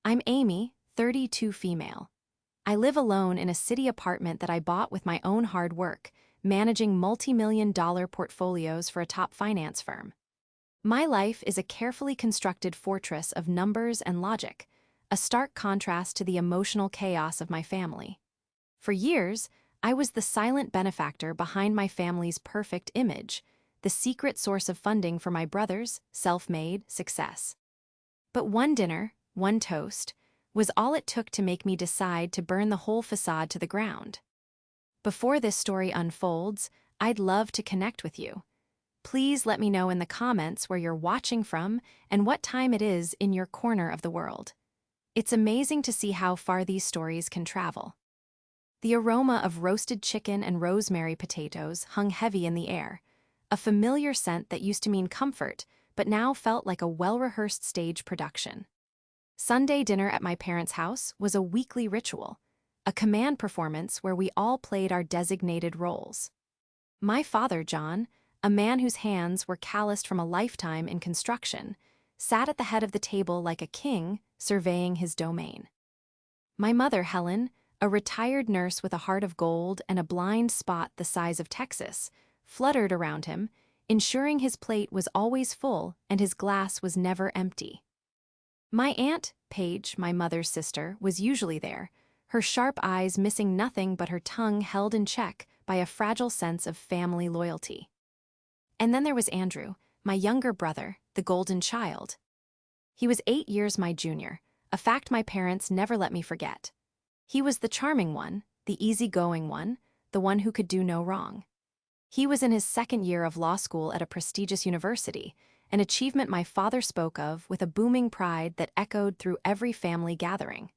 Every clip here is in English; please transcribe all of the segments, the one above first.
I'm Amy, 32 female. I live alone in a city apartment that I bought with my own hard work, managing multi-million-dollar portfolios for a top finance firm. My life is a carefully constructed fortress of numbers and logic, a stark contrast to the emotional chaos of my family. For years, I was the silent benefactor behind my family's perfect image, the secret source of funding for my brother's self-made success. But one dinner, one toast, was all it took to make me decide to burn the whole facade to the ground. Before this story unfolds, I'd love to connect with you. Please let me know in the comments where you're watching from and what time it is in your corner of the world. It's amazing to see how far these stories can travel. The aroma of roasted chicken and rosemary potatoes hung heavy in the air, a familiar scent that used to mean comfort, but now felt like a well-rehearsed stage production. Sunday dinner at my parents' house was a weekly ritual, a command performance where we all played our designated roles. My father, John, a man whose hands were calloused from a lifetime in construction, sat at the head of the table like a king, surveying his domain. My mother, Helen, a retired nurse with a heart of gold and a blind spot the size of Texas, fluttered around him, ensuring his plate was always full and his glass was never empty. My aunt, Paige, my mother's sister, was usually there, her sharp eyes missing nothing but her tongue held in check by a fragile sense of family loyalty. And then there was Andrew, my younger brother, the golden child. He was 8 years my junior, a fact my parents never let me forget. He was the charming one, the easygoing one, the one who could do no wrong. He was in his second year of law school at a prestigious university, an achievement my father spoke of with a booming pride that echoed through every family gathering.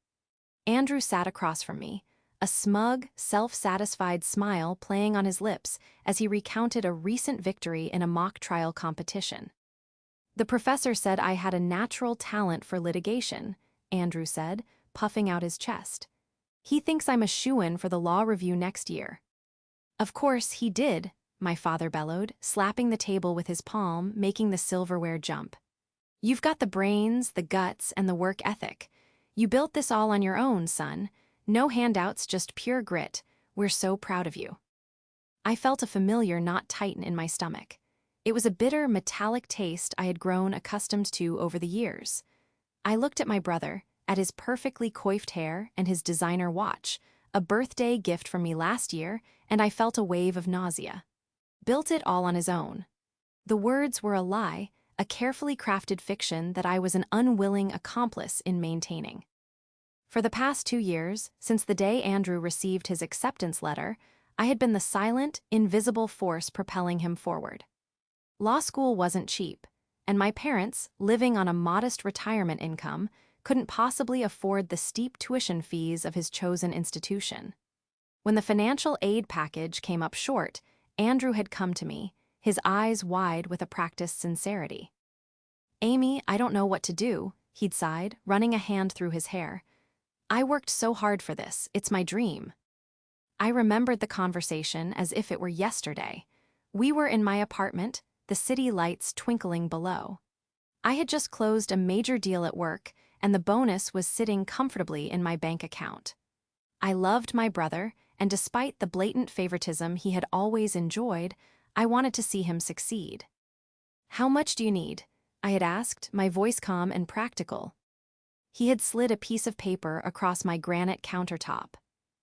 Andrew sat across from me, a smug, self-satisfied smile playing on his lips as he recounted a recent victory in a mock trial competition. "The professor said I had a natural talent for litigation," Andrew said, puffing out his chest. "He thinks I'm a shoo-in for the law review next year." "Of course he did," my father bellowed, slapping the table with his palm, making the silverware jump. "You've got the brains, the guts, and the work ethic. You built this all on your own, son. No handouts, just pure grit. We're so proud of you." I felt a familiar knot tighten in my stomach. It was a bitter, metallic taste I had grown accustomed to over the years. I looked at my brother, at his perfectly coiffed hair and his designer watch, a birthday gift from me last year, and I felt a wave of nausea. Built it all on his own. The words were a lie, a carefully crafted fiction that I was an unwilling accomplice in maintaining. For the past 2 years, since the day Andrew received his acceptance letter, I had been the silent, invisible force propelling him forward. Law school wasn't cheap, and my parents, living on a modest retirement income, couldn't possibly afford the steep tuition fees of his chosen institution. When the financial aid package came up short, Andrew had come to me, his eyes wide with a practiced sincerity. "Amy, I don't know what to do," he'd sighed, running a hand through his hair. "I worked so hard for this, it's my dream." I remembered the conversation as if it were yesterday. We were in my apartment, the city lights twinkling below. I had just closed a major deal at work, and the bonus was sitting comfortably in my bank account. I loved my brother, and despite the blatant favoritism he had always enjoyed, I wanted to see him succeed. "How much do you need?" I had asked, my voice calm and practical. He had slid a piece of paper across my granite countertop.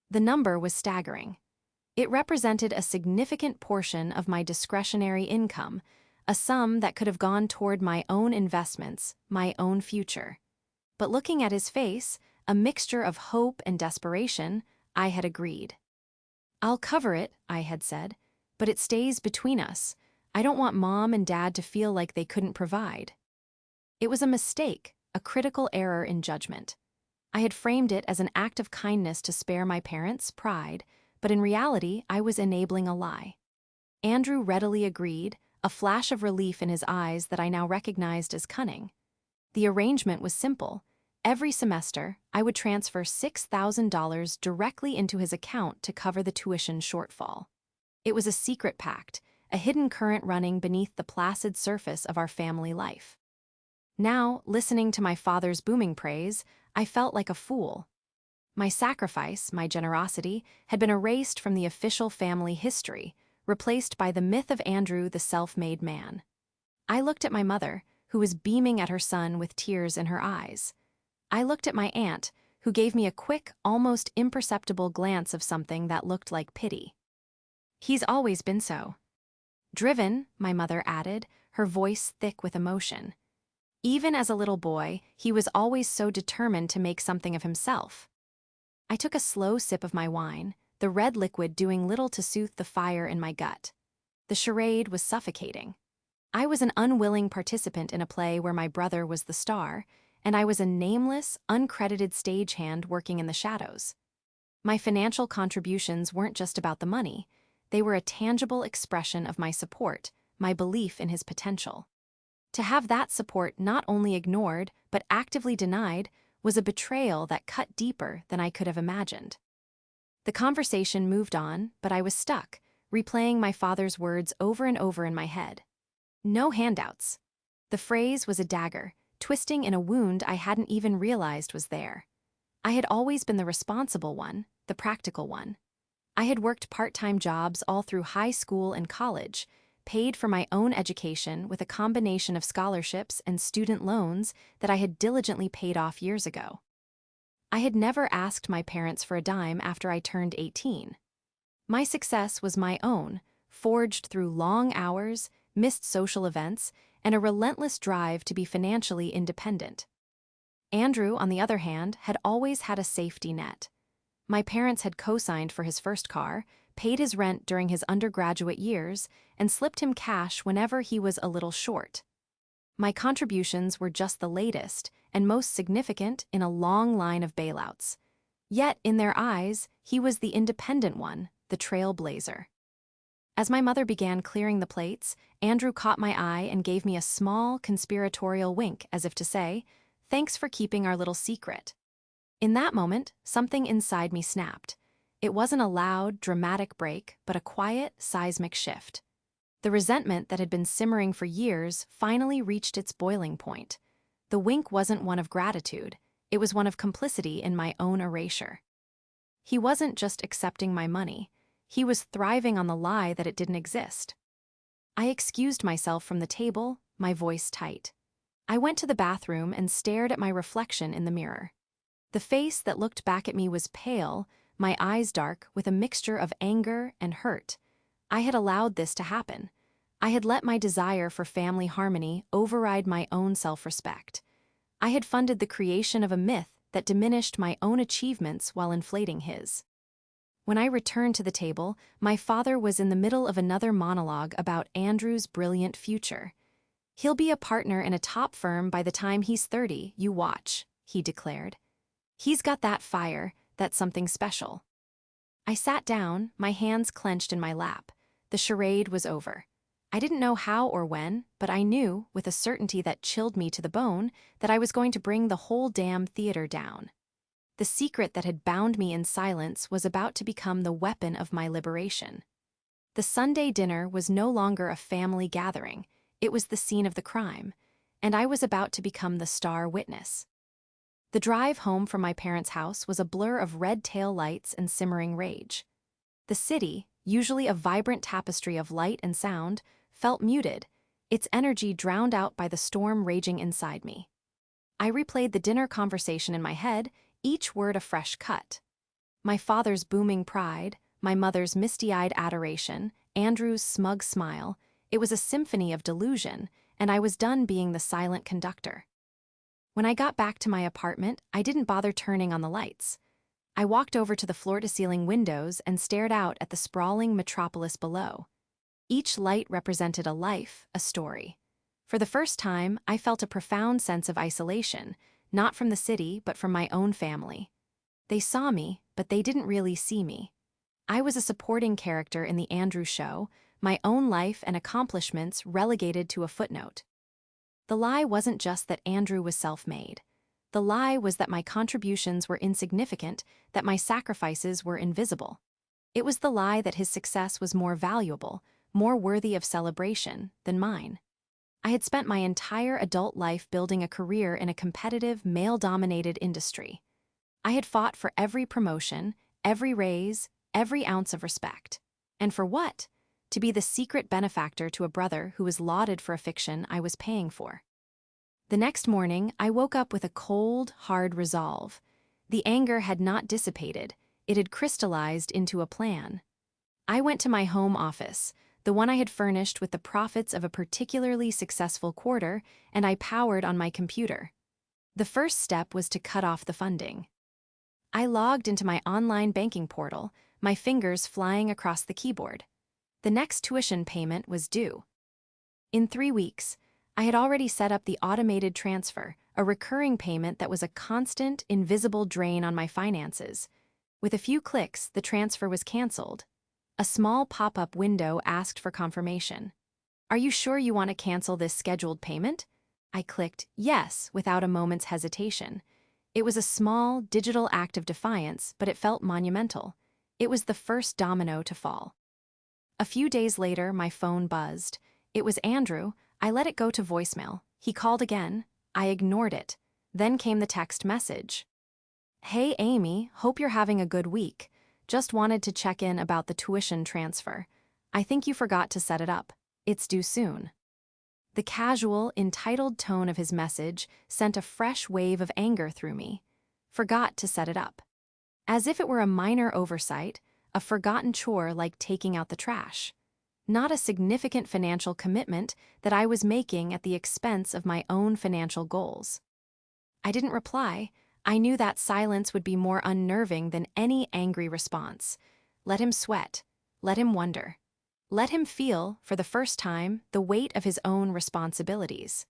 The number was staggering. It represented a significant portion of my discretionary income, a sum that could have gone toward my own investments, my own future. But looking at his face, a mixture of hope and desperation, I had agreed. "I'll cover it," I had said, "but it stays between us. I don't want Mom and Dad to feel like they couldn't provide." It was a mistake, a critical error in judgment. I had framed it as an act of kindness to spare my parents' pride, but in reality I was enabling a lie. Andrew readily agreed, a flash of relief in his eyes that I now recognized as cunning. The arrangement was simple. Every semester, I would transfer $6,000 directly into his account to cover the tuition shortfall. It was a secret pact, a hidden current running beneath the placid surface of our family life. Now, listening to my father's booming praise, I felt like a fool. My sacrifice, my generosity, had been erased from the official family history, replaced by the myth of Andrew the self-made man. I looked at my mother, who was beaming at her son with tears in her eyes. I looked at my aunt, who gave me a quick, almost imperceptible glance of something that looked like pity. He's always been so. Driven, my mother added, her voice thick with emotion. Even as a little boy, he was always so determined to make something of himself. I took a slow sip of my wine, the red liquid doing little to soothe the fire in my gut. The charade was suffocating. I was an unwilling participant in a play where my brother was the star, and I was a nameless, uncredited stagehand working in the shadows. My financial contributions weren't just about the money. They were a tangible expression of my support, my belief in his potential. To have that support not only ignored, but actively denied, was a betrayal that cut deeper than I could have imagined. The conversation moved on, but I was stuck, replaying my father's words over and over in my head. No handouts. The phrase was a dagger, twisting in a wound I hadn't even realized was there. I had always been the responsible one, the practical one. I had worked part-time jobs all through high school and college, paid for my own education with a combination of scholarships and student loans that I had diligently paid off years ago. I had never asked my parents for a dime after I turned 18. My success was my own, forged through long hours, missed social events, and a relentless drive to be financially independent. Andrew, on the other hand, had always had a safety net. My parents had co-signed for his first car, paid his rent during his undergraduate years, and slipped him cash whenever he was a little short. My contributions were just the latest and most significant in a long line of bailouts. Yet, in their eyes, he was the independent one, the trailblazer. As my mother began clearing the plates, Andrew caught my eye and gave me a small, conspiratorial wink as if to say, "Thanks for keeping our little secret." In that moment, something inside me snapped. It wasn't a loud, dramatic break, but a quiet, seismic shift. The resentment that had been simmering for years finally reached its boiling point. The wink wasn't one of gratitude, it was one of complicity in my own erasure. He wasn't just accepting my money, he was thriving on the lie that it didn't exist. I excused myself from the table, my voice tight. I went to the bathroom and stared at my reflection in the mirror. The face that looked back at me was pale, my eyes dark with a mixture of anger and hurt. I had allowed this to happen. I had let my desire for family harmony override my own self-respect. I had funded the creation of a myth that diminished my own achievements while inflating his. When I returned to the table, my father was in the middle of another monologue about Andrew's brilliant future. "He'll be a partner in a top firm by the time he's 30, you watch," he declared. "He's got that fire, that's something special." I sat down, my hands clenched in my lap. The charade was over. I didn't know how or when, but I knew, with a certainty that chilled me to the bone, that I was going to bring the whole damn theater down. The secret that had bound me in silence was about to become the weapon of my liberation. The Sunday dinner was no longer a family gathering, it was the scene of the crime, and I was about to become the star witness. The drive home from my parents' house was a blur of red tail lights and simmering rage. The city, usually a vibrant tapestry of light and sound, felt muted, its energy drowned out by the storm raging inside me. I replayed the dinner conversation in my head, each word a fresh cut. My father's booming pride, my mother's misty-eyed adoration, Andrew's smug smile, it was a symphony of delusion, and I was done being the silent conductor. When I got back to my apartment, I didn't bother turning on the lights. I walked over to the floor-to-ceiling windows and stared out at the sprawling metropolis below. Each light represented a life, a story. For the first time, I felt a profound sense of isolation, not from the city, but from my own family. They saw me, but they didn't really see me. I was a supporting character in the Andrew show, my own life and accomplishments relegated to a footnote. The lie wasn't just that Andrew was self-made. The lie was that my contributions were insignificant, that my sacrifices were invisible. It was the lie that his success was more valuable, more worthy of celebration, than mine. I had spent my entire adult life building a career in a competitive, male-dominated industry. I had fought for every promotion, every raise, every ounce of respect. And for what? To be the secret benefactor to a brother who was lauded for a fiction I was paying for. The next morning, I woke up with a cold, hard resolve. The anger had not dissipated, it had crystallized into a plan. I went to my home office, the one I had furnished with the profits of a particularly successful quarter, and I powered on my computer. The first step was to cut off the funding. I logged into my online banking portal, my fingers flying across the keyboard. The next tuition payment was due. In 3 weeks, I had already set up the automated transfer, a recurring payment that was a constant, invisible drain on my finances. With a few clicks, the transfer was canceled. A small pop-up window asked for confirmation. "Are you sure you want to cancel this scheduled payment?" I clicked yes without a moment's hesitation. It was a small, digital act of defiance, but it felt monumental. It was the first domino to fall. A few days later, my phone buzzed. It was Andrew. I let it go to voicemail. He called again. I ignored it. Then came the text message. "Hey Amy, hope you're having a good week. Just wanted to check in about the tuition transfer. I think you forgot to set it up. It's due soon." The casual, entitled tone of his message sent a fresh wave of anger through me. Forgot to set it up. As if it were a minor oversight, a forgotten chore like taking out the trash. Not a significant financial commitment that I was making at the expense of my own financial goals. I didn't reply. I knew that silence would be more unnerving than any angry response. Let him sweat. Let him wonder. Let him feel, for the first time, the weight of his own responsibilities.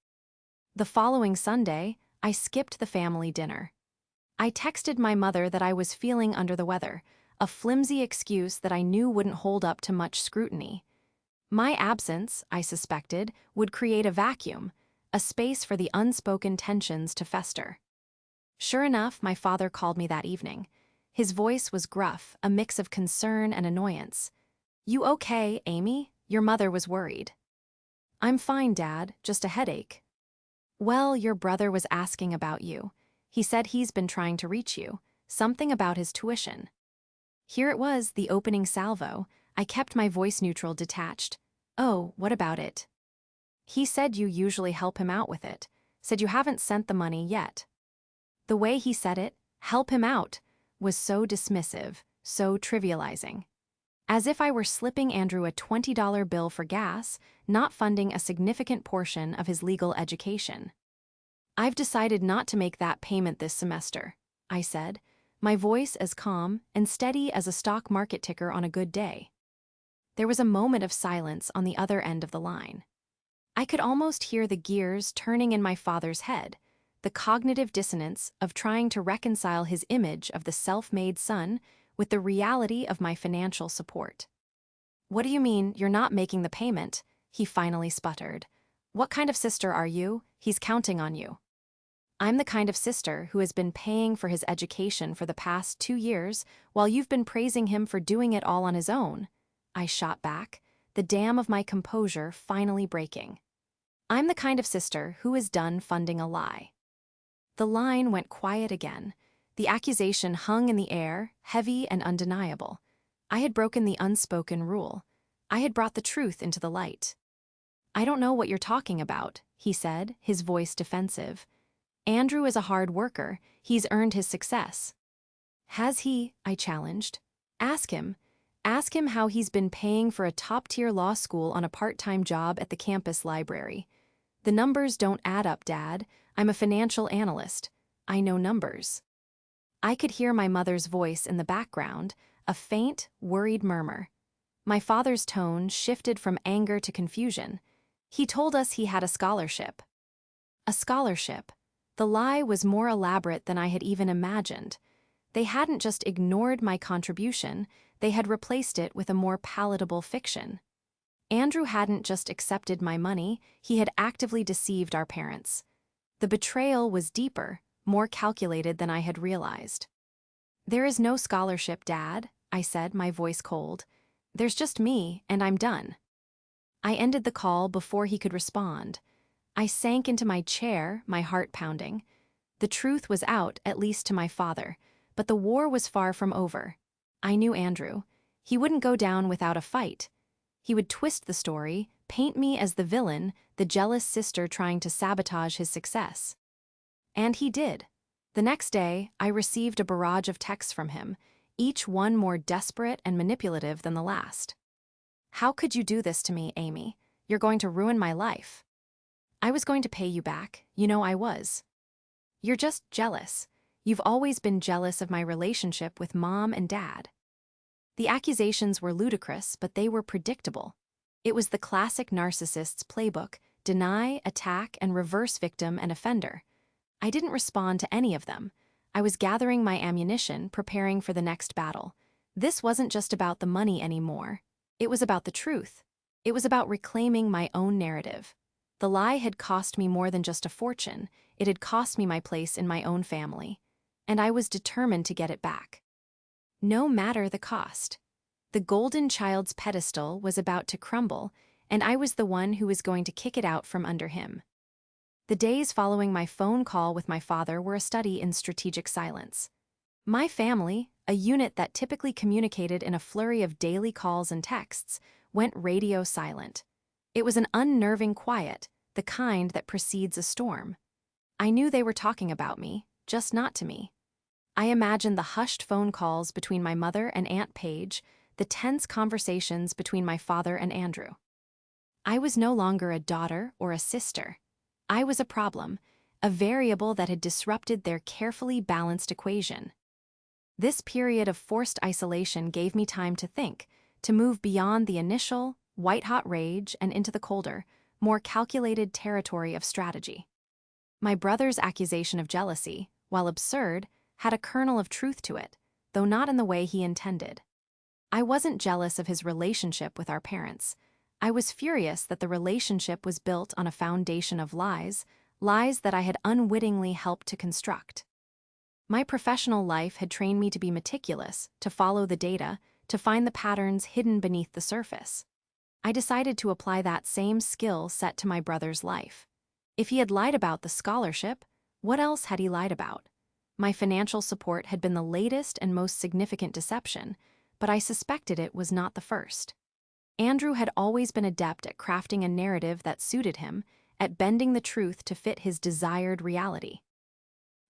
The following Sunday, I skipped the family dinner. I texted my mother that I was feeling under the weather, a flimsy excuse that I knew wouldn't hold up to much scrutiny. My absence, I suspected, would create a vacuum, a space for the unspoken tensions to fester. Sure enough, my father called me that evening. His voice was gruff, a mix of concern and annoyance. "You okay, Amy?" Your mother was worried. "I'm fine, Dad, just a headache." "Well, your brother was asking about you. He said he's been trying to reach you, something about his tuition." Here it was, the opening salvo. I kept my voice neutral, detached. "Oh, what about it?" "He said you usually help him out with it. Said you haven't sent the money yet." The way he said it, "help him out," was so dismissive, so trivializing. As if I were slipping Andrew a $20 bill for gas, not funding a significant portion of his legal education. "I've decided not to make that payment this semester," I said, my voice as calm and steady as a stock market ticker on a good day. There was a moment of silence on the other end of the line. I could almost hear the gears turning in my father's head, the cognitive dissonance of trying to reconcile his image of the self-made son with the reality of my financial support. "What do you mean, you're not making the payment?" he finally sputtered. "What kind of sister are you? He's counting on you." "I'm the kind of sister who has been paying for his education for the past 2 years while you've been praising him for doing it all on his own," I shot back, the dam of my composure finally breaking. "I'm the kind of sister who is done funding a lie." The line went quiet again. The accusation hung in the air, heavy and undeniable. I had broken the unspoken rule. I had brought the truth into the light. "I don't know what you're talking about," he said, his voice defensive. "Andrew is a hard worker. He's earned his success." "Has he?" I challenged. "Ask him. Ask him how he's been paying for a top-tier law school on a part-time job at the campus library. The numbers don't add up, Dad. I'm a financial analyst. I know numbers." I could hear my mother's voice in the background, a faint, worried murmur. My father's tone shifted from anger to confusion. He told us he had a scholarship. A scholarship. The lie was more elaborate than I had even imagined. They hadn't just ignored my contribution, they had replaced it with a more palatable fiction. Andrew hadn't just accepted my money, he had actively deceived our parents. The betrayal was deeper, more calculated than I had realized. "There is no scholarship, Dad," I said, my voice cold. "There's just me, and I'm done." I ended the call before he could respond. I sank into my chair, my heart pounding. The truth was out, at least to my father, but the war was far from over. I knew Andrew. He wouldn't go down without a fight. He would twist the story, paint me as the villain, the jealous sister trying to sabotage his success. And he did. The next day, I received a barrage of texts from him, each one more desperate and manipulative than the last. "How could you do this to me, Amy? You're going to ruin my life. I was going to pay you back, you know I was. You're just jealous. You've always been jealous of my relationship with Mom and Dad." The accusations were ludicrous, but they were predictable. It was the classic narcissist's playbook: deny, attack, and reverse victim and offender. I didn't respond to any of them. I was gathering my ammunition, preparing for the next battle. This wasn't just about the money anymore. It was about the truth. It was about reclaiming my own narrative. The lie had cost me more than just a fortune. It had cost me my place in my own family. And I was determined to get it back. No matter the cost. The golden child's pedestal was about to crumble, and I was the one who was going to kick it out from under him. The days following my phone call with my father were a study in strategic silence. My family, a unit that typically communicated in a flurry of daily calls and texts, went radio silent. It was an unnerving quiet, the kind that precedes a storm. I knew they were talking about me, just not to me. I imagined the hushed phone calls between my mother and Aunt Paige, the tense conversations between my father and Andrew. I was no longer a daughter or a sister. I was a problem, a variable that had disrupted their carefully balanced equation. This period of forced isolation gave me time to think, to move beyond the initial, white-hot rage and into the colder, more calculated territory of strategy. My brother's accusation of jealousy, while absurd, had a kernel of truth to it, though not in the way he intended. I wasn't jealous of his relationship with our parents. I was furious that the relationship was built on a foundation of lies, lies that I had unwittingly helped to construct. My professional life had trained me to be meticulous, to follow the data, to find the patterns hidden beneath the surface. I decided to apply that same skill set to my brother's life. If he had lied about the scholarship, what else had he lied about? My financial support had been the latest and most significant deception, but I suspected it was not the first. Andrew had always been adept at crafting a narrative that suited him, at bending the truth to fit his desired reality.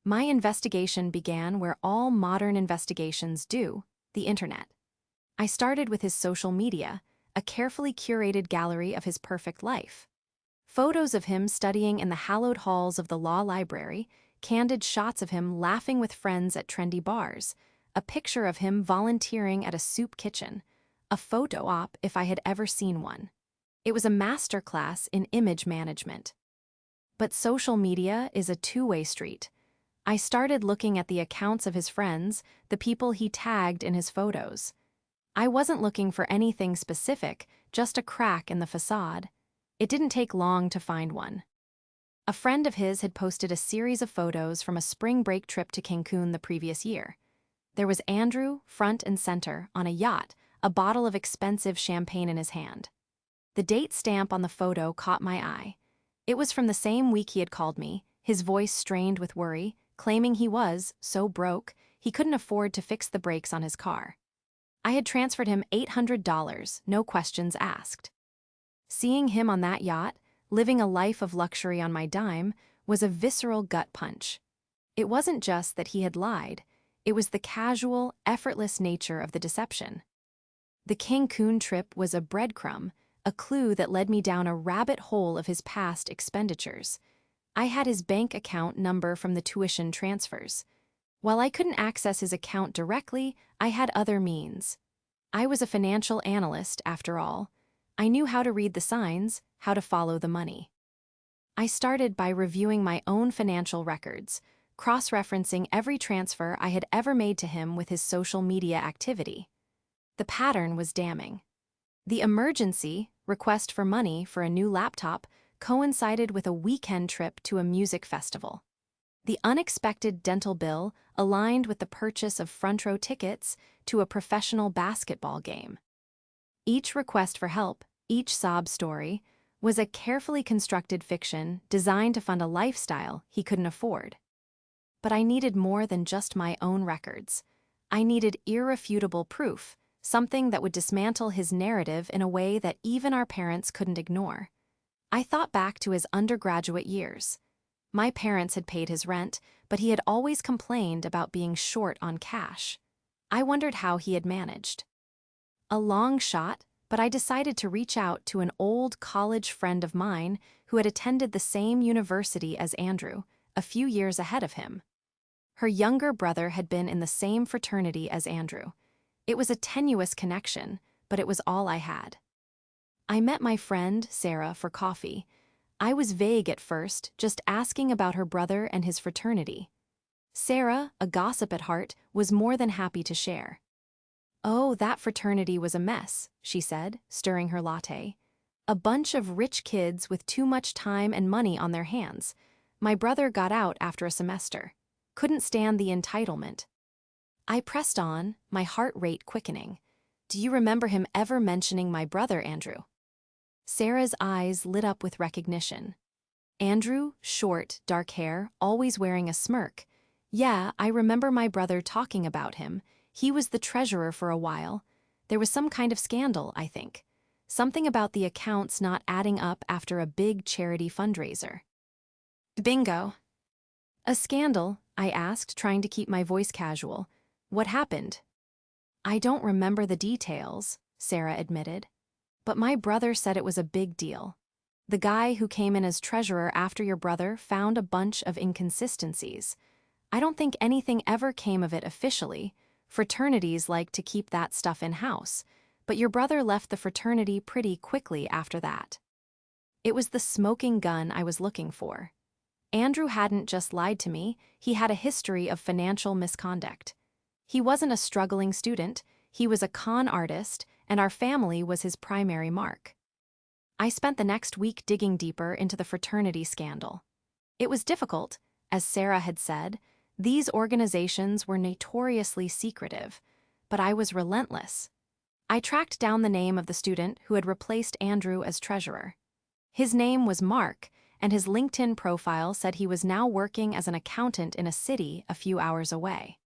My investigation began where all modern investigations do, the internet. I started with his social media, a carefully curated gallery of his perfect life. Photos of him studying in the hallowed halls of the law library, candid shots of him laughing with friends at trendy bars, a picture of him volunteering at a soup kitchen, a photo op if I had ever seen one. It was a masterclass in image management. But social media is a two-way street. I started looking at the accounts of his friends, the people he tagged in his photos. I wasn't looking for anything specific, just a crack in the facade. It didn't take long to find one. A friend of his had posted a series of photos from a spring break trip to Cancun the previous year. There was Andrew, front and center, on a yacht, a bottle of expensive champagne in his hand. The date stamp on the photo caught my eye. It was from the same week he had called me, his voice strained with worry, claiming he was so broke he couldn't afford to fix the brakes on his car. I had transferred him $800, no questions asked. Seeing him on that yacht, living a life of luxury on my dime, was a visceral gut punch. It wasn't just that he had lied, it was the casual, effortless nature of the deception. The Cancun trip was a breadcrumb, a clue that led me down a rabbit hole of his past expenditures. I had his bank account number from the tuition transfers. While I couldn't access his account directly, I had other means. I was a financial analyst, after all. I knew how to read the signs, how to follow the money. I started by reviewing my own financial records, cross-referencing every transfer I had ever made to him with his social media activity. The pattern was damning. The emergency request for money for a new laptop coincided with a weekend trip to a music festival. The unexpected dental bill aligned with the purchase of front-row tickets to a professional basketball game. Each request for help, each sob story, was a carefully constructed fiction designed to fund a lifestyle he couldn't afford. But I needed more than just my own records. I needed irrefutable proof, something that would dismantle his narrative in a way that even our parents couldn't ignore. I thought back to his undergraduate years. My parents had paid his rent, but he had always complained about being short on cash. I wondered how he had managed. A long shot, but I decided to reach out to an old college friend of mine who had attended the same university as Andrew, a few years ahead of him. Her younger brother had been in the same fraternity as Andrew. It was a tenuous connection, but it was all I had. I met my friend, Sarah, for coffee. I was vague at first, just asking about her brother and his fraternity. Sarah, a gossip at heart, was more than happy to share. "Oh, that fraternity was a mess," she said, stirring her latte. "A bunch of rich kids with too much time and money on their hands. My brother got out after a semester. Couldn't stand the entitlement." I pressed on, my heart rate quickening. "Do you remember him ever mentioning my brother, Andrew?" Sarah's eyes lit up with recognition. "Andrew, short, dark hair, always wearing a smirk. Yeah, I remember my brother talking about him. He was the treasurer for a while. There was some kind of scandal, I think. Something about the accounts not adding up after a big charity fundraiser." "Bingo." "A scandal?" I asked, trying to keep my voice casual. "What happened?" "I don't remember the details," Sarah admitted. "But my brother said it was a big deal. The guy who came in as treasurer after your brother found a bunch of inconsistencies. I don't think anything ever came of it officially. Fraternities like to keep that stuff in-house, but your brother left the fraternity pretty quickly after that." It was the smoking gun I was looking for. Andrew hadn't just lied to me, he had a history of financial misconduct. He wasn't a struggling student, he was a con artist, and our family was his primary mark. I spent the next week digging deeper into the fraternity scandal. It was difficult, as Sarah had said. These organizations were notoriously secretive, but I was relentless. I tracked down the name of the student who had replaced Andrew as treasurer. His name was Mark, and his LinkedIn profile said he was now working as an accountant in a city a few hours away.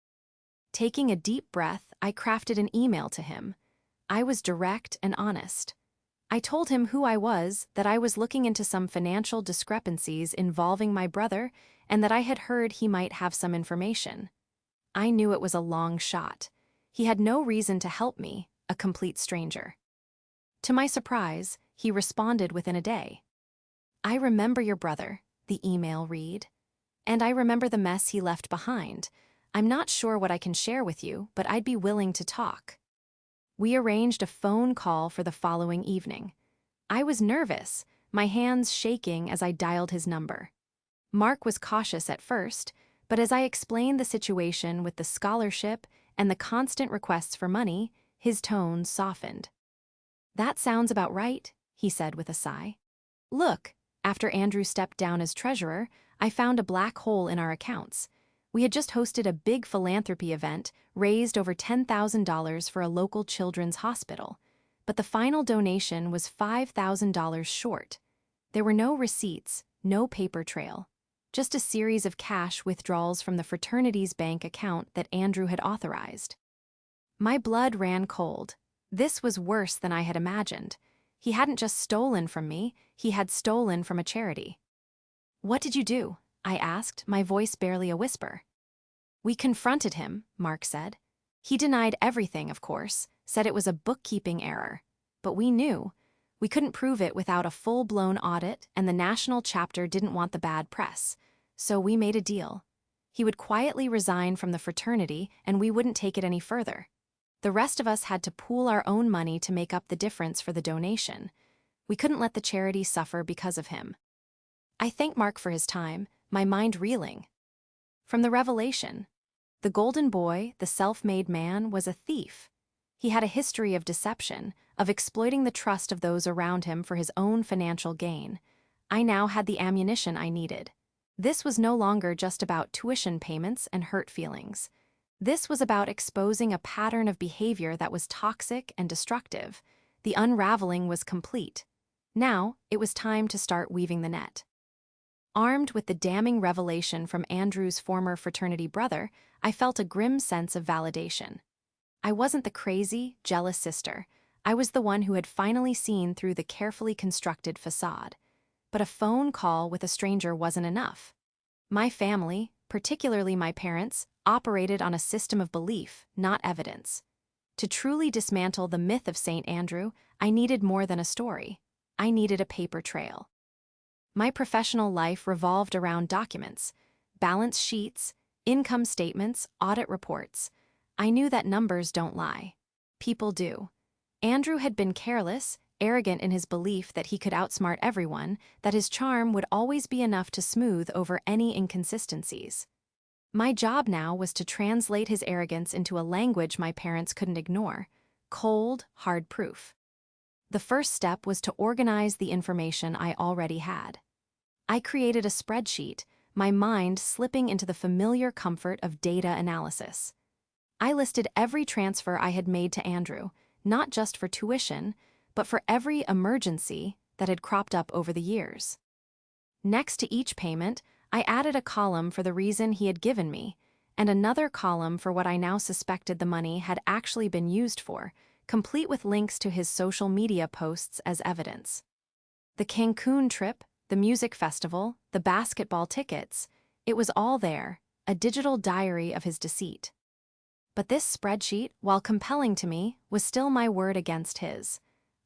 Taking a deep breath, I crafted an email to him. I was direct and honest. I told him who I was, that I was looking into some financial discrepancies involving my brother, and that I had heard he might have some information. I knew it was a long shot. He had no reason to help me, a complete stranger. To my surprise, he responded within a day. "I remember your brother," the email read. "And I remember the mess he left behind. I'm not sure what I can share with you, but I'd be willing to talk." We arranged a phone call for the following evening. I was nervous, my hands shaking as I dialed his number. Mark was cautious at first, but as I explained the situation with the scholarship and the constant requests for money, his tone softened. "That sounds about right," he said with a sigh. "Look, after Andrew stepped down as treasurer, I found a black hole in our accounts. We had just hosted a big philanthropy event, raised over $10,000 for a local children's hospital, but the final donation was $5,000 short. There were no receipts, no paper trail, just a series of cash withdrawals from the fraternity's bank account that Andrew had authorized." My blood ran cold. This was worse than I had imagined. He hadn't just stolen from me, he had stolen from a charity. "What did you do?" I asked, my voice barely a whisper. "We confronted him," Mark said. "He denied everything, of course, said it was a bookkeeping error. But we knew. We couldn't prove it without a full-blown audit, and the national chapter didn't want the bad press. So we made a deal. He would quietly resign from the fraternity, and we wouldn't take it any further. The rest of us had to pool our own money to make up the difference for the donation. We couldn't let the charity suffer because of him." I thanked Mark for his time, my mind reeling. From the revelation, the golden boy, the self-made man, was a thief. He had a history of deception, of exploiting the trust of those around him for his own financial gain. I now had the ammunition I needed. This was no longer just about tuition payments and hurt feelings. This was about exposing a pattern of behavior that was toxic and destructive. The unraveling was complete. Now, it was time to start weaving the net. Armed with the damning revelation from Andrew's former fraternity brother, I felt a grim sense of validation. I wasn't the crazy, jealous sister. I was the one who had finally seen through the carefully constructed facade. But a phone call with a stranger wasn't enough. My family, particularly my parents, operated on a system of belief, not evidence. To truly dismantle the myth of St. Andrew, I needed more than a story. I needed a paper trail. My professional life revolved around documents, balance sheets, income statements, audit reports. I knew that numbers don't lie. People do. Andrew had been careless, arrogant in his belief that he could outsmart everyone, that his charm would always be enough to smooth over any inconsistencies. My job now was to translate his arrogance into a language my parents couldn't ignore: cold, hard proof. The first step was to organize the information I already had. I created a spreadsheet, my mind slipping into the familiar comfort of data analysis. I listed every transfer I had made to Andrew, not just for tuition, but for every emergency that had cropped up over the years. Next to each payment, I added a column for the reason he had given me, and another column for what I now suspected the money had actually been used for, complete with links to his social media posts as evidence. The Cancun trip, the music festival, the basketball tickets, it was all there, a digital diary of his deceit. But this spreadsheet, while compelling to me, was still my word against his.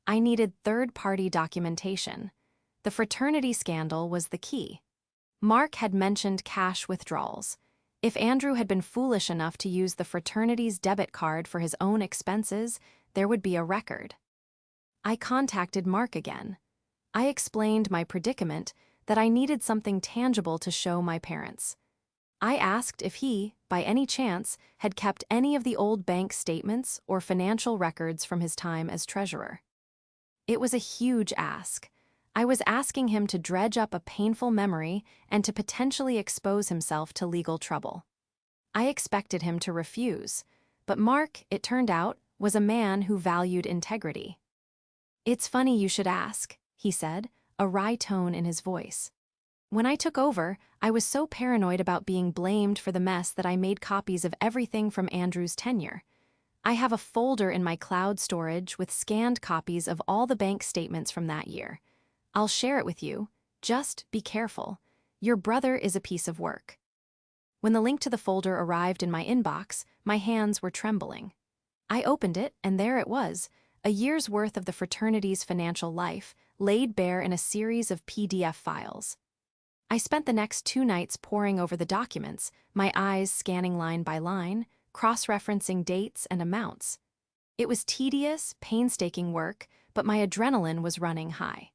I needed third-party documentation. The fraternity scandal was the key. Mark had mentioned cash withdrawals. If Andrew had been foolish enough to use the fraternity's debit card for his own expenses, there would be a record. I contacted Mark again. I explained my predicament, that I needed something tangible to show my parents. I asked if he, by any chance, had kept any of the old bank statements or financial records from his time as treasurer. It was a huge ask. I was asking him to dredge up a painful memory and to potentially expose himself to legal trouble. I expected him to refuse, but Mark, it turned out, was a man who valued integrity. "It's funny you should ask," he said, a wry tone in his voice. "When I took over, I was so paranoid about being blamed for the mess that I made copies of everything from Andrew's tenure. I have a folder in my cloud storage with scanned copies of all the bank statements from that year. I'll share it with you. Just be careful. Your brother is a piece of work." When the link to the folder arrived in my inbox, my hands were trembling. I opened it, and there it was, a year's worth of the fraternity's financial life, laid bare in a series of PDF files. I spent the next 2 nights poring over the documents, my eyes scanning line by line, cross-referencing dates and amounts. It was tedious, painstaking work, but my adrenaline was running high.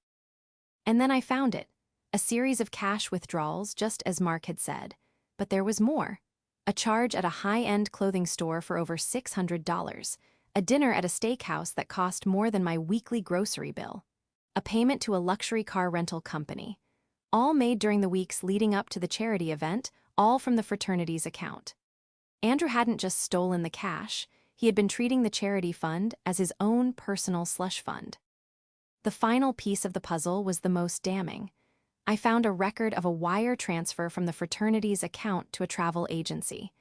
And then I found it, a series of cash withdrawals, just as Mark had said. But there was more. A charge at a high-end clothing store for over $600, a dinner at a steakhouse that cost more than my weekly grocery bill, a payment to a luxury car rental company, all made during the weeks leading up to the charity event, all from the fraternity's account. Andrew hadn't just stolen the cash, he had been treating the charity fund as his own personal slush fund. The final piece of the puzzle was the most damning. I found a record of a wire transfer from the fraternity's account to a travel agency.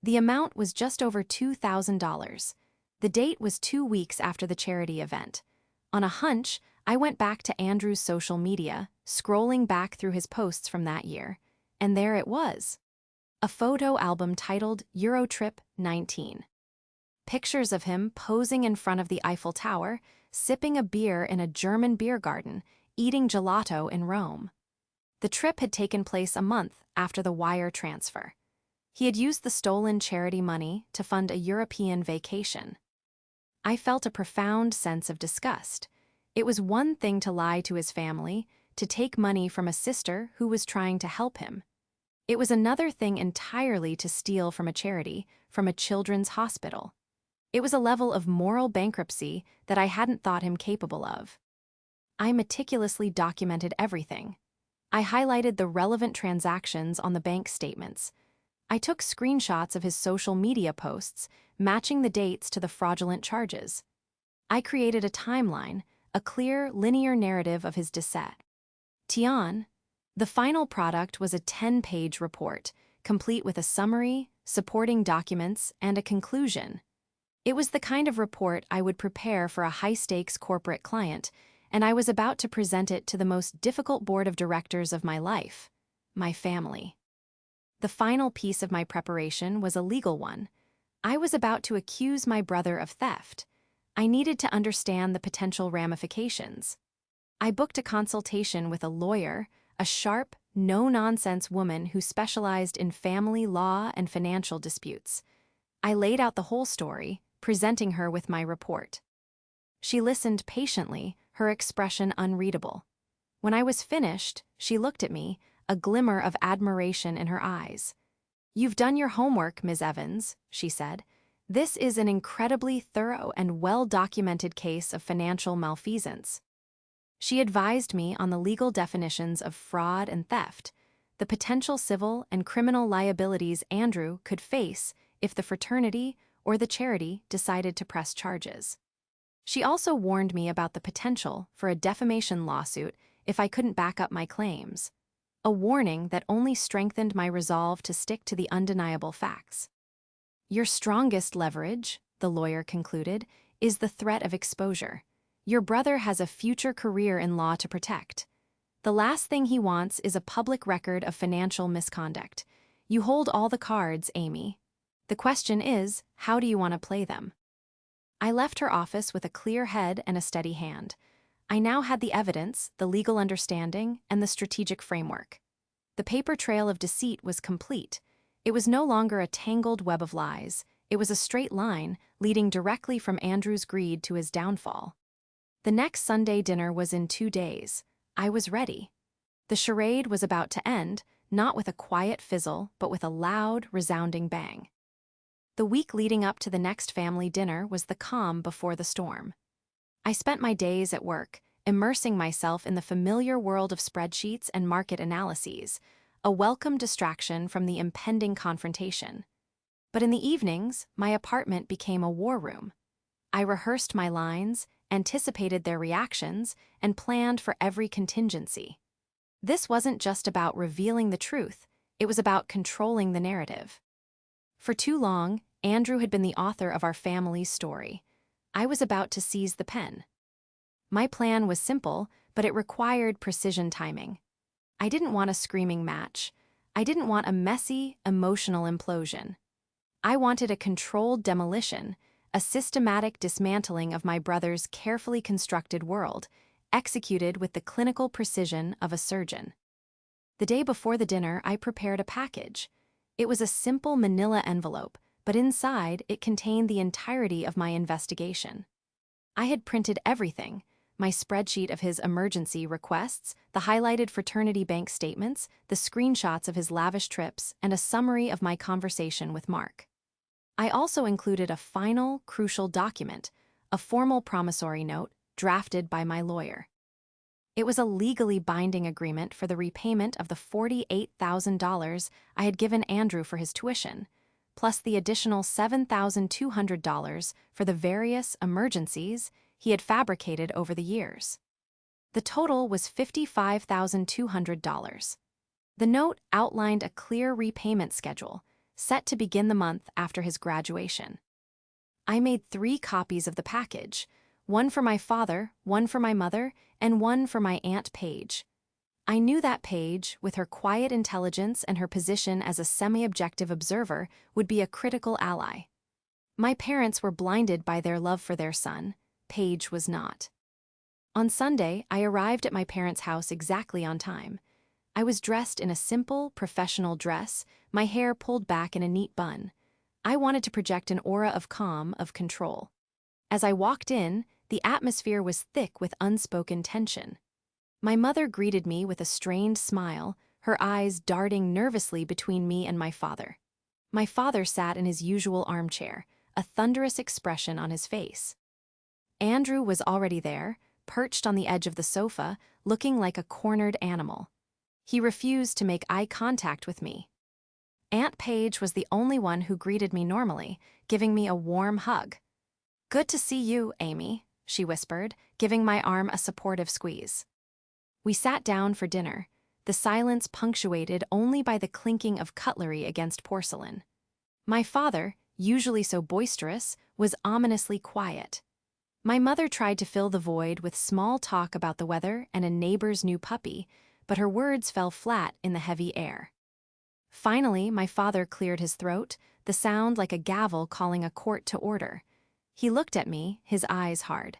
The amount was just over $2,000. The date was 2 weeks after the charity event. On a hunch, I went back to Andrew's social media, scrolling back through his posts from that year, and there it was. A photo album titled Eurotrip 19. Pictures of him posing in front of the Eiffel Tower, sipping a beer in a German beer garden, eating gelato in Rome. The trip had taken place a month after the wire transfer. He had used the stolen charity money to fund a European vacation. I felt a profound sense of disgust. It was one thing to lie to his family, to take money from a sister who was trying to help him. It was another thing entirely to steal from a charity, from a children's hospital. It was a level of moral bankruptcy that I hadn't thought him capable of. I meticulously documented everything. I highlighted the relevant transactions on the bank statements. I took screenshots of his social media posts, matching the dates to the fraudulent charges. I created a timeline, a clear, linear narrative of his descent. Tian. The final product was a 10-page report, complete with a summary, supporting documents, and a conclusion. It was the kind of report I would prepare for a high-stakes corporate client, and I was about to present it to the most difficult board of directors of my life, my family. The final piece of my preparation was a legal one. I was about to accuse my brother of theft. I needed to understand the potential ramifications. I booked a consultation with a lawyer, a sharp, no-nonsense woman who specialized in family law and financial disputes. I laid out the whole story, presenting her with my report. She listened patiently, her expression unreadable. When I was finished, she looked at me, a glimmer of admiration in her eyes. "You've done your homework, Ms. Evans," she said. "This is an incredibly thorough and well-documented case of financial malfeasance." She advised me on the legal definitions of fraud and theft, the potential civil and criminal liabilities Andrew could face if the fraternity or the charity decided to press charges. She also warned me about the potential for a defamation lawsuit if I couldn't back up my claims, a warning that only strengthened my resolve to stick to the undeniable facts. "Your strongest leverage," the lawyer concluded, "is the threat of exposure. Your brother has a future career in law to protect. The last thing he wants is a public record of financial misconduct. You hold all the cards, Amy. The question is, how do you want to play them?" I left her office with a clear head and a steady hand. I now had the evidence, the legal understanding, and the strategic framework. The paper trail of deceit was complete. It was no longer a tangled web of lies. It was a straight line, leading directly from Andrew's greed to his downfall. The next Sunday dinner was in 2 days. I was ready. The charade was about to end, not with a quiet fizzle, but with a loud, resounding bang. The week leading up to the next family dinner was the calm before the storm. I spent my days at work, immersing myself in the familiar world of spreadsheets and market analyses, a welcome distraction from the impending confrontation. But in the evenings, my apartment became a war room. I rehearsed my lines, anticipated their reactions, and planned for every contingency. This wasn't just about revealing the truth, it was about controlling the narrative. For too long, Andrew had been the author of our family's story. I was about to seize the pen. My plan was simple, but it required precision timing. I didn't want a screaming match. I didn't want a messy, emotional implosion. I wanted a controlled demolition, a systematic dismantling of my brother's carefully constructed world, executed with the clinical precision of a surgeon. The day before the dinner, I prepared a package. It was a simple manila envelope, but inside it contained the entirety of my investigation. I had printed everything: my spreadsheet of his emergency requests, the highlighted fraternity bank statements, the screenshots of his lavish trips, and a summary of my conversation with Mark. I also included a final, crucial document, a formal promissory note drafted by my lawyer. It was a legally binding agreement for the repayment of the $48,000 I had given Andrew for his tuition, plus the additional $7,200 for the various emergencies he had fabricated over the years. The total was $55,200. The note outlined a clear repayment schedule, set to begin the month after his graduation. I made 3 copies of the package, one for my father, one for my mother, and one for my Aunt Paige. I knew that Paige, with her quiet intelligence and her position as a semi-objective observer, would be a critical ally. My parents were blinded by their love for their son. Paige was not. On Sunday, I arrived at my parents' house exactly on time. I was dressed in a simple, professional dress, my hair pulled back in a neat bun. I wanted to project an aura of calm, of control. As I walked in, the atmosphere was thick with unspoken tension. My mother greeted me with a strained smile, her eyes darting nervously between me and my father. My father sat in his usual armchair, a thunderous expression on his face. Andrew was already there, perched on the edge of the sofa, looking like a cornered animal. He refused to make eye contact with me. Aunt Paige was the only one who greeted me normally, giving me a warm hug. "Good to see you, Amy," she whispered, giving my arm a supportive squeeze. We sat down for dinner, the silence punctuated only by the clinking of cutlery against porcelain. My father, usually so boisterous, was ominously quiet. My mother tried to fill the void with small talk about the weather and a neighbor's new puppy, but her words fell flat in the heavy air. Finally, my father cleared his throat, the sound like a gavel calling a court to order. He looked at me, his eyes hard.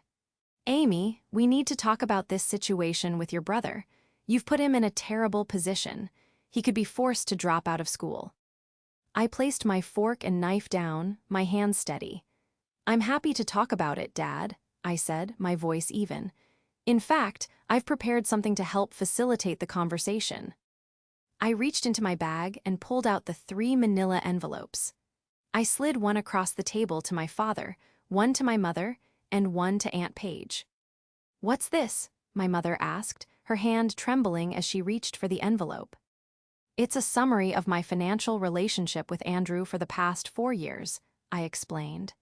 "Amy, we need to talk about this situation with your brother. You've put him in a terrible position. He could be forced to drop out of school." I placed my fork and knife down, my hands steady. "I'm happy to talk about it, Dad," I said, my voice even. "In fact, I've prepared something to help facilitate the conversation." I reached into my bag and pulled out the 3 manila envelopes. I slid one across the table to my father, one to my mother, and one to Aunt Paige. "What's this?" my mother asked, her hand trembling as she reached for the envelope. "It's a summary of my financial relationship with Andrew for the past 4 years," I explained.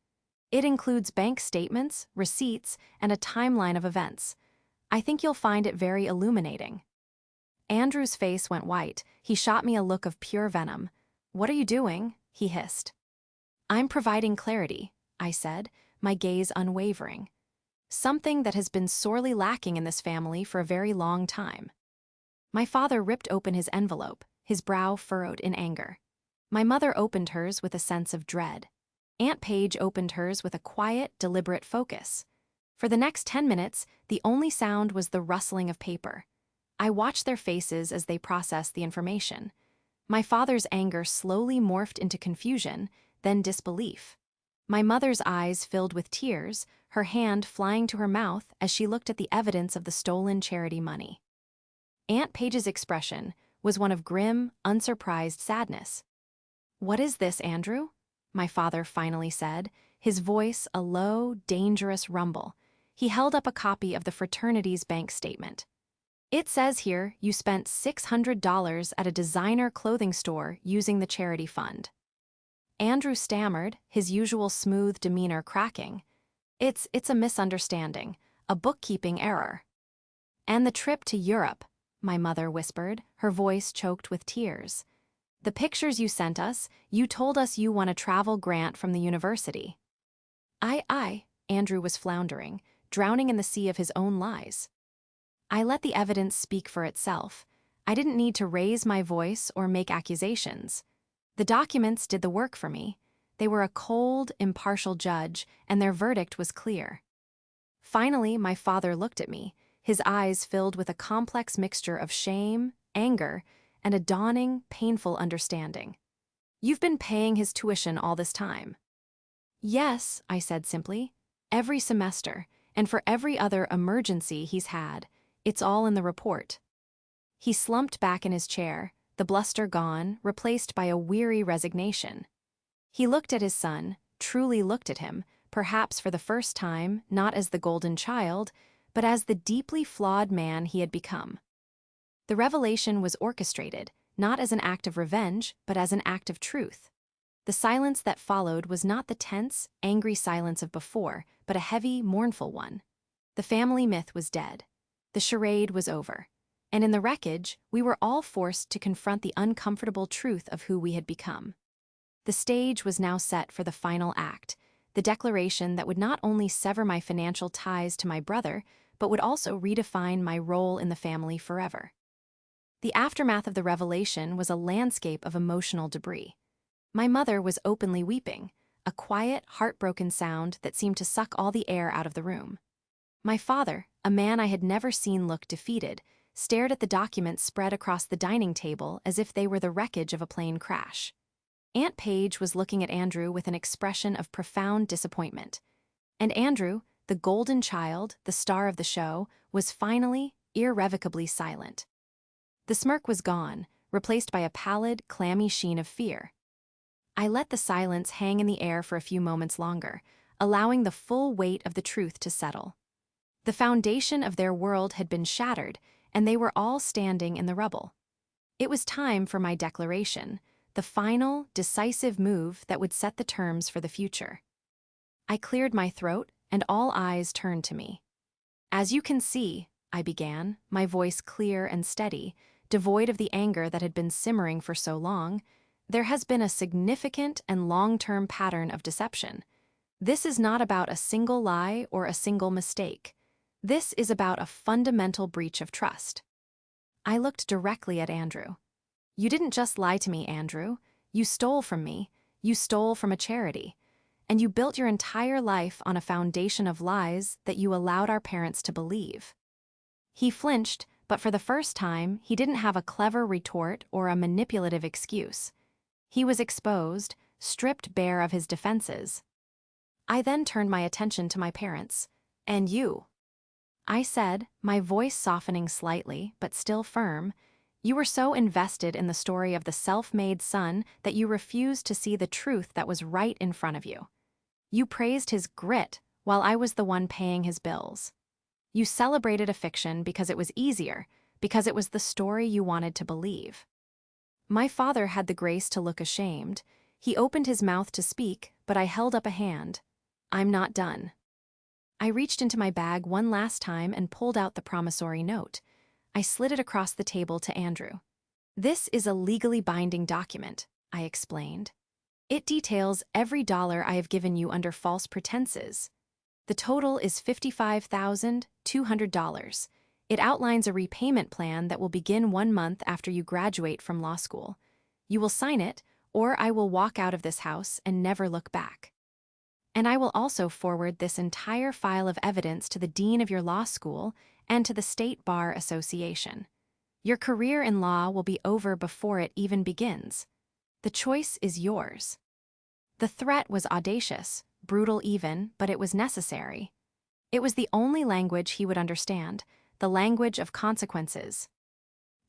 "It includes bank statements, receipts, and a timeline of events. I think you'll find it very illuminating." Andrew's face went white. He shot me a look of pure venom. "What are you doing?" he hissed. "I'm providing clarity," I said, my gaze unwavering. "Something that has been sorely lacking in this family for a very long time." My father ripped open his envelope, his brow furrowed in anger. My mother opened hers with a sense of dread. Aunt Paige opened hers with a quiet, deliberate focus. For the next 10 minutes, the only sound was the rustling of paper. I watched their faces as they processed the information. My father's anger slowly morphed into confusion, then disbelief. My mother's eyes filled with tears, her hand flying to her mouth as she looked at the evidence of the stolen charity money. Aunt Paige's expression was one of grim, unsurprised sadness. "What is this, Andrew?" my father finally said, his voice a low, dangerous rumble. He held up a copy of the fraternity's bank statement. "It says here you spent $600 at a designer clothing store using the charity fund." Andrew stammered, his usual smooth demeanor cracking. It's a misunderstanding, a bookkeeping error." "And the trip to Europe," my mother whispered, her voice choked with tears. "The pictures you sent us, you told us you won a travel grant from the university." Andrew was floundering, drowning in the sea of his own lies. I let the evidence speak for itself. I didn't need to raise my voice or make accusations. The documents did the work for me. They were a cold, impartial judge, and their verdict was clear. Finally, my father looked at me, his eyes filled with a complex mixture of shame, anger, and a dawning, painful understanding. "You've been paying his tuition all this time." "Yes," I said simply. "Every semester, and for every other emergency he's had. It's all in the report." He slumped back in his chair, the bluster gone, replaced by a weary resignation. He looked at his son, truly looked at him, perhaps for the first time, not as the golden child, but as the deeply flawed man he had become. The revelation was orchestrated, not as an act of revenge, but as an act of truth. The silence that followed was not the tense, angry silence of before, but a heavy, mournful one. The family myth was dead. The charade was over. And in the wreckage, we were all forced to confront the uncomfortable truth of who we had become. The stage was now set for the final act, the declaration that would not only sever my financial ties to my brother, but would also redefine my role in the family forever. The aftermath of the revelation was a landscape of emotional debris. My mother was openly weeping, a quiet, heartbroken sound that seemed to suck all the air out of the room. My father, a man I had never seen look defeated, stared at the documents spread across the dining table as if they were the wreckage of a plane crash. Aunt Paige was looking at Andrew with an expression of profound disappointment. And Andrew, the golden child, the star of the show, was finally, irrevocably silent. The smirk was gone, replaced by a pallid, clammy sheen of fear. I let the silence hang in the air for a few moments longer, allowing the full weight of the truth to settle. The foundation of their world had been shattered, and they were all standing in the rubble. It was time for my declaration, the final, decisive move that would set the terms for the future. I cleared my throat, and all eyes turned to me. "As you can see," I began, my voice clear and steady, devoid of the anger that had been simmering for so long, "there has been a significant and long-term pattern of deception. This is not about a single lie or a single mistake. This is about a fundamental breach of trust." I looked directly at Andrew. "You didn't just lie to me, Andrew. You stole from me. You stole from a charity. And you built your entire life on a foundation of lies that you allowed our parents to believe." He flinched, but for the first time, he didn't have a clever retort or a manipulative excuse. He was exposed, stripped bare of his defenses. I then turned my attention to my parents. "And you," I said, my voice softening slightly, but still firm. "You were so invested in the story of the self-made son that you refused to see the truth that was right in front of you. You praised his grit while I was the one paying his bills. You celebrated a fiction because it was easier, because it was the story you wanted to believe." My father had the grace to look ashamed. He opened his mouth to speak, but I held up a hand. "I'm not done." I reached into my bag one last time and pulled out the promissory note. I slid it across the table to Andrew. "This is a legally binding document," I explained. "It details every dollar I have given you under false pretenses. The total is $55,200. It outlines a repayment plan that will begin 1 month after you graduate from law school. You will sign it, or I will walk out of this house and never look back. And I will also forward this entire file of evidence to the dean of your law school and to the State Bar Association. Your career in law will be over before it even begins. The choice is yours." The threat was audacious, brutal even, but it was necessary. It was the only language he would understand, the language of consequences.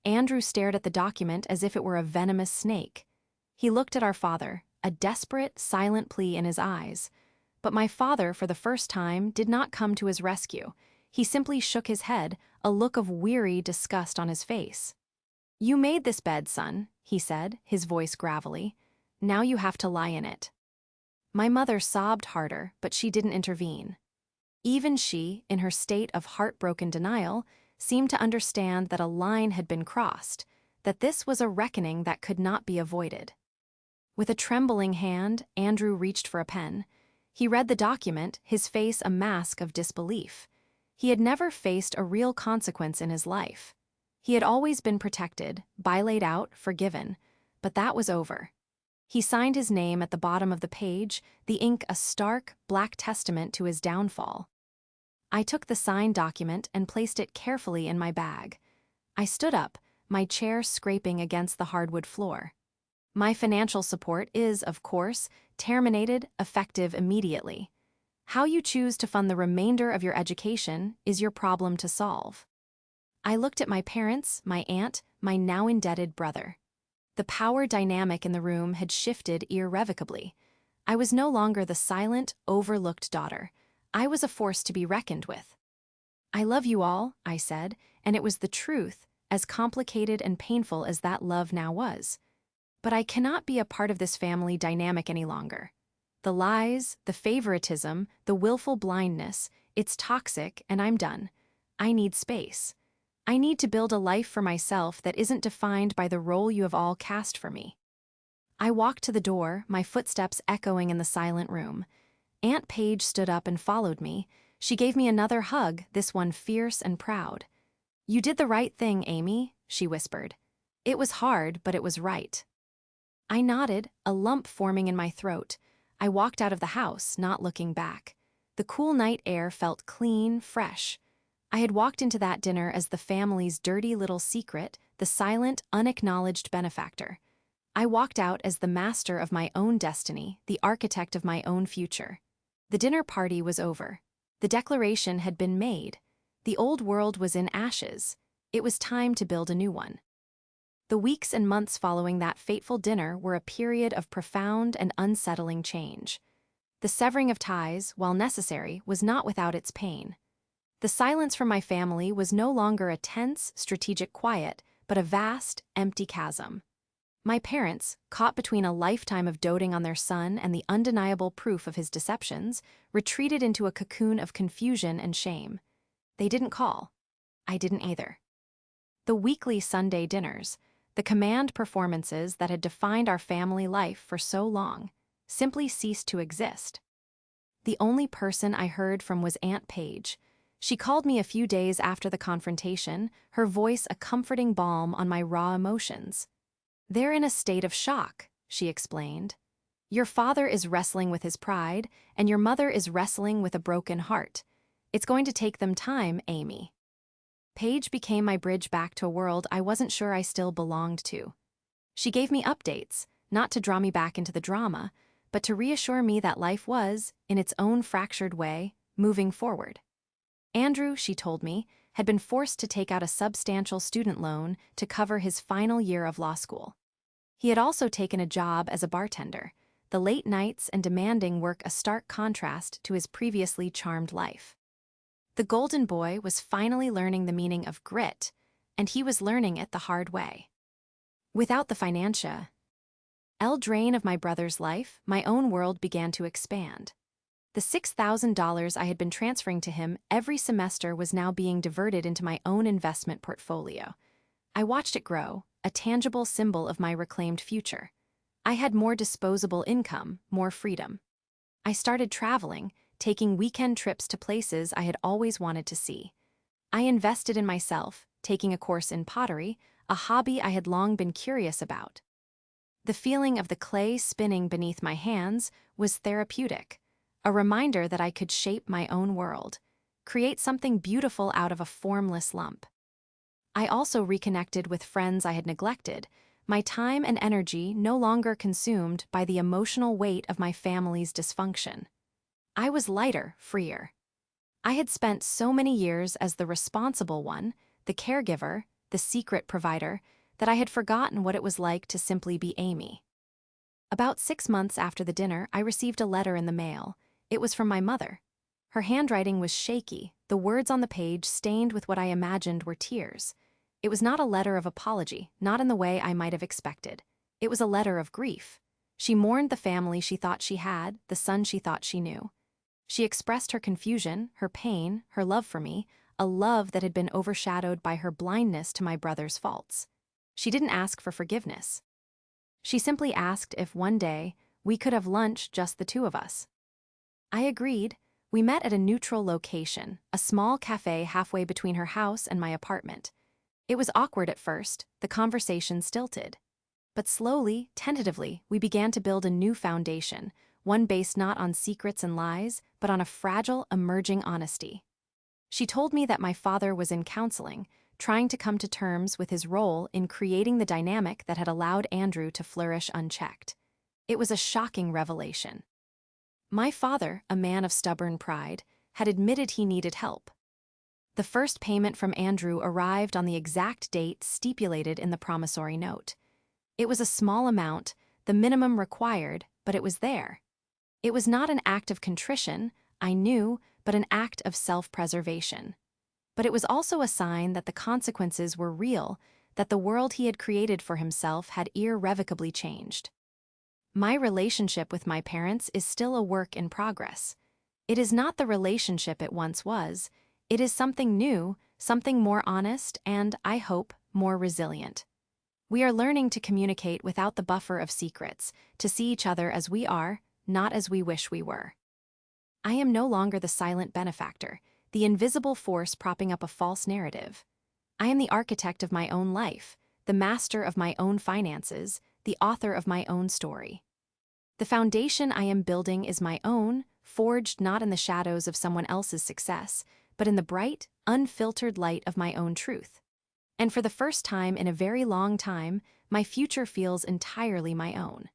Andrew stared at the document as if it were a venomous snake. He looked at our father, a desperate, silent plea in his eyes. But my father, for the first time, did not come to his rescue. He simply shook his head, a look of weary disgust on his face. "You made this bed, son," he said, his voice gravelly. "Now you have to lie in it." My mother sobbed harder, but she didn't intervene. Even she, in her state of heartbroken denial, seemed to understand that a line had been crossed, that this was a reckoning that could not be avoided. With a trembling hand, Andrew reached for a pen. He read the document, his face a mask of disbelief. He had never faced a real consequence in his life. He had always been protected, laid out, forgiven, but that was over. He signed his name at the bottom of the page, the ink a stark, black testament to his downfall. I took the signed document and placed it carefully in my bag. I stood up, my chair scraping against the hardwood floor. My financial support is, of course, terminated, effective immediately. How you choose to fund the remainder of your education is your problem to solve. I looked at my parents, my aunt, my now indebted brother. The power dynamic in the room had shifted irrevocably. I was no longer the silent, overlooked daughter. I was a force to be reckoned with. "I love you all," I said, and it was the truth, as complicated and painful as that love now was. "But I cannot be a part of this family dynamic any longer. The lies, the favoritism, the willful blindness, it's toxic, and I'm done. I need space. I need to build a life for myself that isn't defined by the role you have all cast for me." I walked to the door, my footsteps echoing in the silent room. Aunt Paige stood up and followed me. She gave me another hug, this one fierce and proud. "You did the right thing, Amy," she whispered. "It was hard, but it was right." I nodded, a lump forming in my throat. I walked out of the house, not looking back. The cool night air felt clean, fresh. I had walked into that dinner as the family's dirty little secret, the silent, unacknowledged benefactor. I walked out as the master of my own destiny, the architect of my own future. The dinner party was over. The declaration had been made. The old world was in ashes. It was time to build a new one. The weeks and months following that fateful dinner were a period of profound and unsettling change. The severing of ties, while necessary, was not without its pain. The silence from my family was no longer a tense, strategic quiet, but a vast, empty chasm. My parents, caught between a lifetime of doting on their son and the undeniable proof of his deceptions, retreated into a cocoon of confusion and shame. They didn't call. I didn't either. The weekly Sunday dinners, the command performances that had defined our family life for so long, simply ceased to exist. The only person I heard from was Aunt Paige. She called me a few days after the confrontation, her voice a comforting balm on my raw emotions. "They're in a state of shock," she explained. "Your father is wrestling with his pride, and your mother is wrestling with a broken heart. It's going to take them time, Amy." Paige became my bridge back to a world I wasn't sure I still belonged to. She gave me updates, not to draw me back into the drama, but to reassure me that life was, in its own fractured way, moving forward. Andrew, she told me, had been forced to take out a substantial student loan to cover his final year of law school. He had also taken a job as a bartender, the late nights and demanding work a stark contrast to his previously charmed life. The golden boy was finally learning the meaning of grit, and he was learning it the hard way. Without the financial drain of my brother's life, my own world began to expand. The $6,000 I had been transferring to him every semester was now being diverted into my own investment portfolio. I watched it grow, a tangible symbol of my reclaimed future. I had more disposable income, more freedom. I started traveling, taking weekend trips to places I had always wanted to see. I invested in myself, taking a course in pottery, a hobby I had long been curious about. The feeling of the clay spinning beneath my hands was therapeutic, a reminder that I could shape my own world, create something beautiful out of a formless lump. I also reconnected with friends I had neglected, my time and energy no longer consumed by the emotional weight of my family's dysfunction. I was lighter, freer. I had spent so many years as the responsible one, the caregiver, the secret provider, that I had forgotten what it was like to simply be Amy. About 6 months after the dinner, I received a letter in the mail. It was from my mother. Her handwriting was shaky, the words on the page stained with what I imagined were tears. It was not a letter of apology, not in the way I might have expected. It was a letter of grief. She mourned the family she thought she had, the son she thought she knew. She expressed her confusion, her pain, her love for me, a love that had been overshadowed by her blindness to my brother's faults. She didn't ask for forgiveness. She simply asked if one day we could have lunch, just the two of us. I agreed. We met at a neutral location, a small cafe halfway between her house and my apartment. It was awkward at first, the conversation stilted. But slowly, tentatively, we began to build a new foundation, one based not on secrets and lies, but on a fragile, emerging honesty. She told me that my father was in counseling, trying to come to terms with his role in creating the dynamic that had allowed Andrew to flourish unchecked. It was a shocking revelation. My father, a man of stubborn pride, had admitted he needed help. The first payment from Andrew arrived on the exact date stipulated in the promissory note. It was a small amount, the minimum required, but it was there. It was not an act of contrition, I knew, but an act of self-preservation. But it was also a sign that the consequences were real, that the world he had created for himself had irrevocably changed. My relationship with my parents is still a work in progress. It is not the relationship it once was. It is something new, something more honest, and, I hope, more resilient. We are learning to communicate without the buffer of secrets, to see each other as we are, not as we wish we were. I am no longer the silent benefactor, the invisible force propping up a false narrative. I am the architect of my own life, the master of my own finances, the author of my own story. The foundation I am building is my own, forged not in the shadows of someone else's success, but in the bright, unfiltered light of my own truth. And for the first time in a very long time, my future feels entirely my own.